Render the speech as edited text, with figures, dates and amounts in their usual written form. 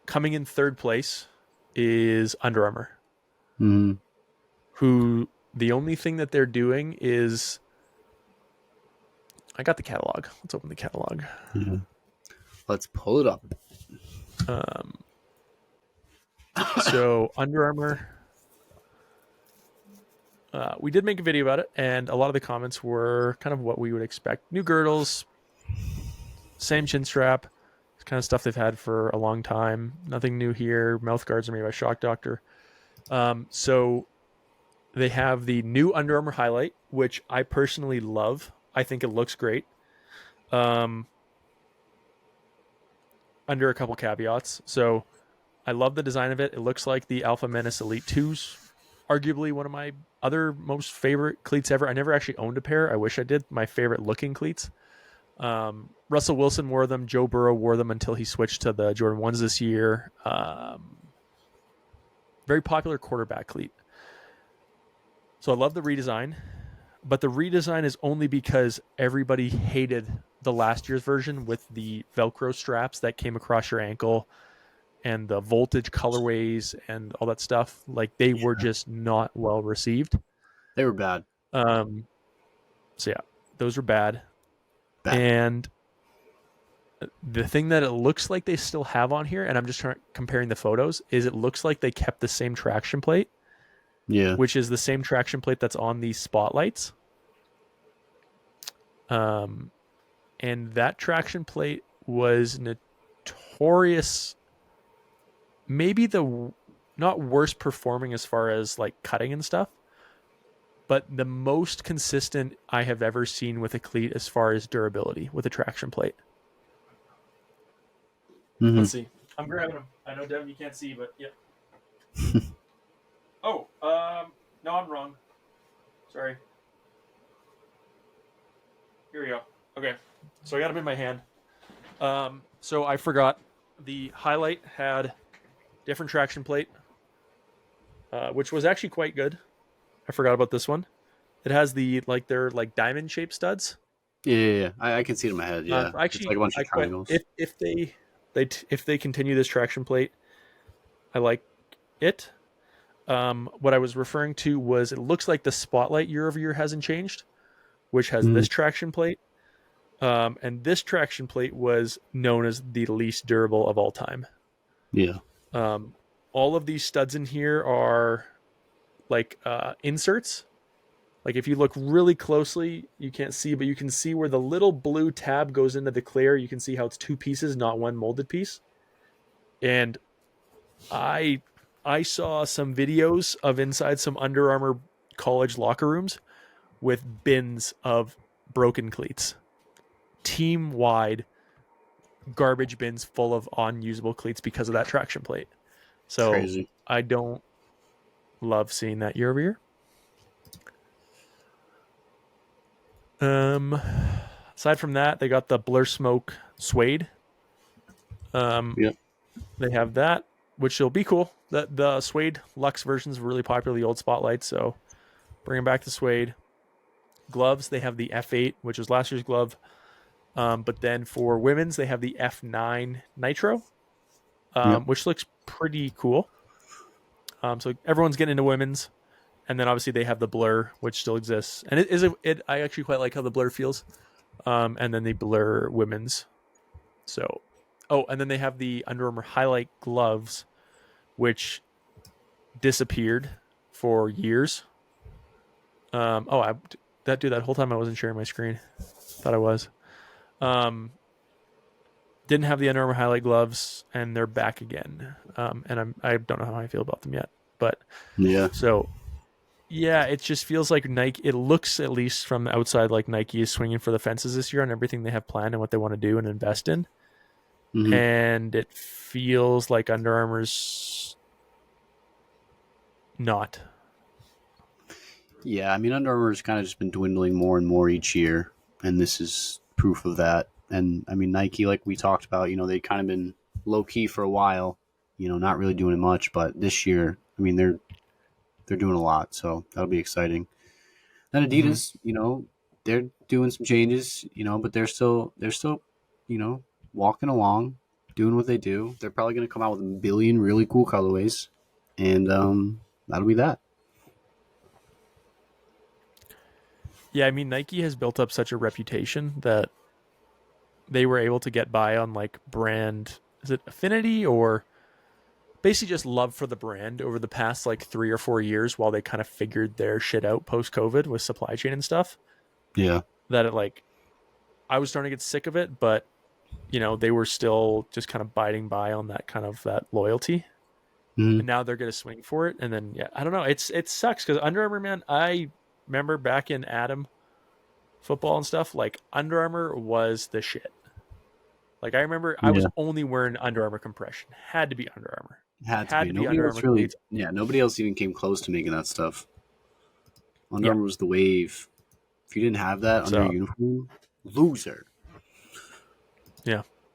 coming in third place is Under Armour, Mm-hmm. who the only thing that they're doing is, I got the catalog. Let's open the catalog. Yeah. Let's pull it up. So Under Armour, we did make a video about it, and a lot of the comments were kind of what we would expect. New girdles, same chin strap, kind of stuff they've had for a long time. Nothing new here. Mouth guards are made by Shock Doctor. So they have the new Under Armour Highlight, which I personally love. I think it looks great. Under a couple caveats. So I love the design of it. It looks like the Alpha Menace Elite 2s, arguably one of my other most favorite cleats ever. I never actually owned a pair. I wish I did. My favorite looking cleats. Russell Wilson wore them. Joe Burrow wore them until he switched to the Jordan 1s this year. Very popular quarterback cleat. So I love the redesign, but the redesign is only because everybody hated the last year's version with the Velcro straps that came across your ankle and the voltage colorways and all that stuff. Like, they were just not well received. They were bad. So yeah, those were bad. Bad. And the thing that it looks like they still have on here, and I'm just comparing the photos, is it looks like they kept the same traction plate. Yeah. Which is the same traction plate that's on these spotlights. And that traction plate was notorious, maybe the not worst performing as far as like cutting and stuff, but the most consistent I have ever seen with a cleat as far as durability with a traction plate. Mm-hmm. Let's see. I'm grabbing them. I know, Devin, you can't see, but yeah. Oh, no, I'm wrong. Sorry. Here we go. Okay, so I got them in my hand. So I forgot. The Highlight had different traction plate, which was actually quite good. I forgot about this one. It has their diamond shaped studs. Yeah. I can see it in my head. Yeah, Actually, it's like a bunch of triangles. If they continue this traction plate, I like it. What I was referring to was, it looks like the Spotlight year over year hasn't changed, which has this traction plate. And this traction plate was known as the least durable of all time. Yeah. All of these studs in here are like inserts. Like, if you look really closely, you can't see, but you can see where the little blue tab goes into the clear. You can see how it's two pieces, not one molded piece. And I saw some videos of inside some Under Armour college locker rooms with bins of broken cleats. Team-wide garbage bins full of unusable cleats because of that traction plate. So Crazy. I don't love seeing that year over year. Aside from that, they got the Blur Smoke Suede. Yep. They have that, which will be cool. The Suede Luxe versions were really popular, the old Spotlight, so bringing back the Suede. Gloves, they have the F8, which was last year's glove. But then for women's, they have the F9 Nitro, which looks pretty cool. So everyone's getting into women's. And then obviously they have the Blur, which still exists. And I actually quite like how the Blur feels. And then the Blur women's. So, and then they have the Under Armour Highlight gloves, which disappeared for years. That whole time I wasn't sharing my screen. Thought I was. Didn't have the Under Armour Highlight gloves, and they're back again. And I don't know how I feel about them yet, but yeah. So yeah, it just feels like Nike. It looks, at least from the outside, like Nike is swinging for the fences this year on everything they have planned and what they want to do and invest in. Mm-hmm. And it feels like Under Armour's not. Yeah, I mean, Under Armour's kind of just been dwindling more and more each year, and this is proof of that. And I mean, Nike, like we talked about, they kind of been low key for a while, not really doing much. But this year, I mean, they're doing a lot, so that'll be exciting. Then Adidas, they're doing some changes, but they're still, walking along, doing what they do. They're probably going to come out with a billion really cool colorways, and that'll be that. Yeah, I mean Nike has built up such a reputation that they were able to get by on like brand, is it affinity or basically just love for the brand over the past like 3 or 4 years while they kind of figured their shit out post COVID with supply chain and stuff. Yeah. That it like I was starting to get sick of it, but they were still just kind of biding by on that kind of that loyalty. Mm-hmm. And now they're gonna swing for it. And then yeah, I don't know. It sucks because Under Armour, man, I remember back in Adam football and stuff, like Under Armour was the shit. Like I remember I was Yeah. only wearing Under Armour compression. Had to be Under Armour. Had to Had be. to be Nobody Under else Armour really. cleats. Yeah. Nobody else even came close to making that stuff. Under Yeah. Armour was the wave. If you didn't have that under your So uniform, loser. yeah.